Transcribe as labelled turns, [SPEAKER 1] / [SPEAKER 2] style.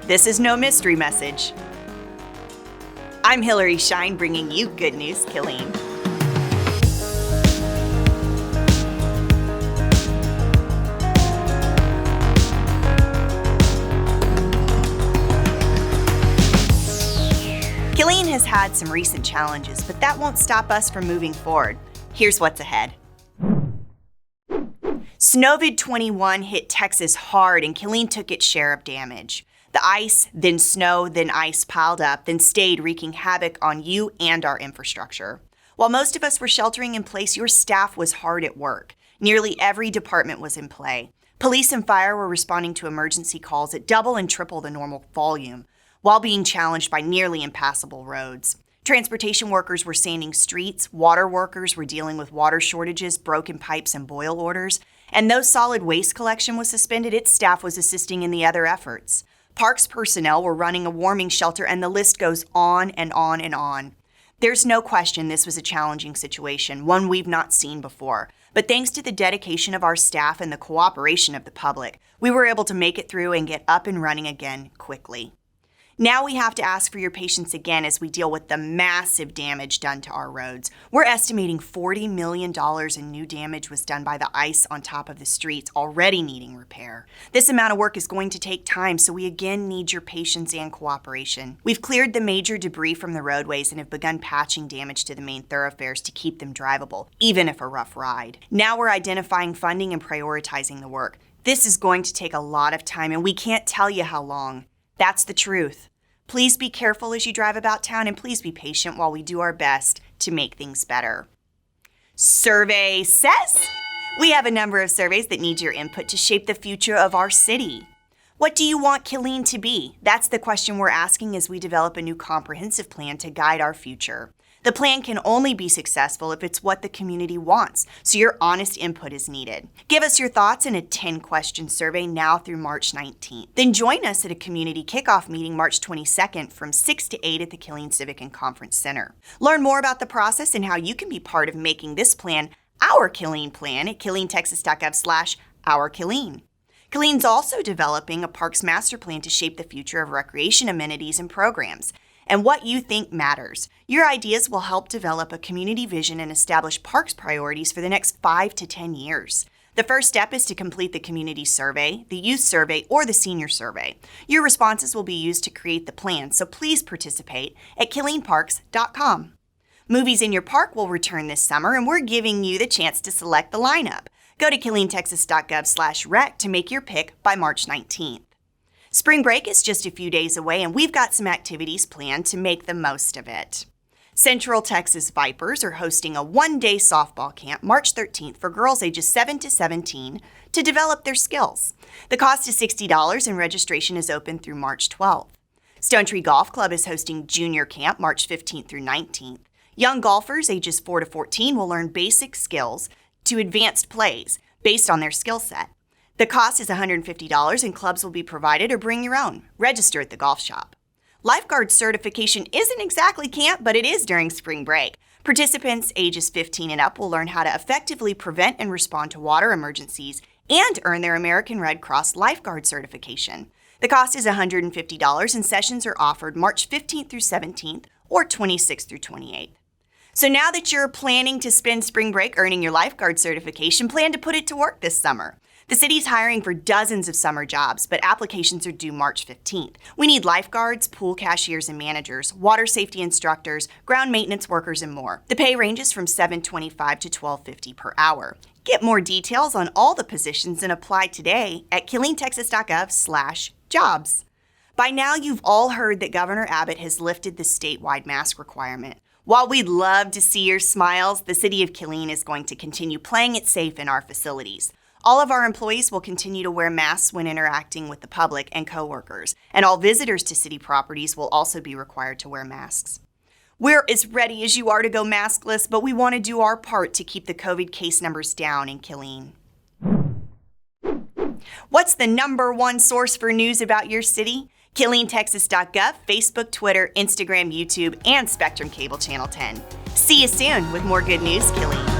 [SPEAKER 1] This is no mystery message. I'm Hillary Shine, bringing you good news, Killeen. Killeen has had some recent challenges, but that won't stop us from moving forward. Here's what's ahead. Snowvid 21 hit Texas hard, and Killeen took its share of damage. The ice, then snow, then ice piled up, then stayed, wreaking havoc on you and our infrastructure. While most of us were sheltering in place, your staff was hard at work. Nearly every department was in play. Police and fire were responding to emergency calls at double and triple the normal volume, while being challenged by nearly impassable roads. Transportation workers were sanding streets, water workers were dealing with water shortages, broken pipes, and boil orders, and though solid waste collection was suspended, its staff was assisting in the other efforts. Parks personnel were running a warming shelter, and the list goes on and on and on. There's no question this was a challenging situation, one we've not seen before. But thanks to the dedication of our staff and the cooperation of the public, we were able to make it through and get up and running again quickly. Now we have to ask for your patience again as we deal with the massive damage done to our roads. We're estimating $40 million in new damage was done by the ice on top of the streets already needing repair. This amount of work is going to take time, so we again need your patience and cooperation. We've cleared the major debris from the roadways and have begun patching damage to the main thoroughfares to keep them drivable, even if a rough ride. Now we're identifying funding and prioritizing the work. This is going to take a lot of time, and we can't tell you how long. That's the truth. Please be careful as you drive about town, and please be patient while we do our best to make things better. Survey says we have a number of surveys that need your input to shape the future of our city. What do you want Killeen to be? That's the question we're asking as we develop a new comprehensive plan to guide our future. The plan can only be successful if it's what the community wants, so your honest input is needed. Give us your thoughts in a 10-question survey now through March 19th. Then join us at a community kickoff meeting March 22nd from 6 to 8 at the Killeen Civic and Conference Center. Learn more about the process and how you can be part of making this plan our Killeen plan at KilleenTexas.gov/ourKilleen. Killeen's also developing a Parks Master Plan to shape the future of recreation amenities and programs. And what you think matters. Your ideas will help develop a community vision and establish parks priorities for the next 5 to 10 years. The first step is to complete the community survey, the youth survey, or the senior survey. Your responses will be used to create the plan, so please participate at KilleenTexas.gov. Movies in your park will return this summer, and we're giving you the chance to select the lineup. Go to KilleenTexas.gov/rec to make your pick by March 19th. Spring break is just a few days away, and we've got some activities planned to make the most of it. Central Texas Vipers are hosting a one-day softball camp March 13th for girls ages 7 to 17 to develop their skills. The cost is $60 and registration is open through March 12th. Stone Tree Golf Club is hosting junior camp March 15th through 19th. Young golfers ages 4 to 14 will learn basic skills to advanced plays based on their skill set. The cost is $150 and clubs will be provided or bring your own. Register at the golf shop. Lifeguard certification isn't exactly camp, but it is during spring break. Participants ages 15 and up will learn how to effectively prevent and respond to water emergencies and earn their American Red Cross lifeguard certification. The cost is $150 and sessions are offered March 15th through 17th or 26th through 28th. So now that you're planning to spend spring break earning your lifeguard certification, plan to put it to work this summer. The city's hiring for dozens of summer jobs, but applications are due March 15th. We need lifeguards, pool cashiers and managers, water safety instructors, ground maintenance workers, and more. The pay ranges from $7.25 to $12.50 per hour. Get more details on all the positions and apply today at KilleenTexas.gov/jobs. By now, you've all heard that Governor Abbott has lifted the statewide mask requirement. While we'd love to see your smiles, the city of Killeen is going to continue playing it safe in our facilities. All of our employees will continue to wear masks when interacting with the public and coworkers, and all visitors to city properties will also be required to wear masks. We're as ready as you are to go maskless, but we want to do our part to keep the COVID case numbers down in Killeen. What's the #1 source for news about your city? KilleenTexas.gov, Facebook, Twitter, Instagram, YouTube, and Spectrum Cable Channel 10. See you soon with more good news, Killeen.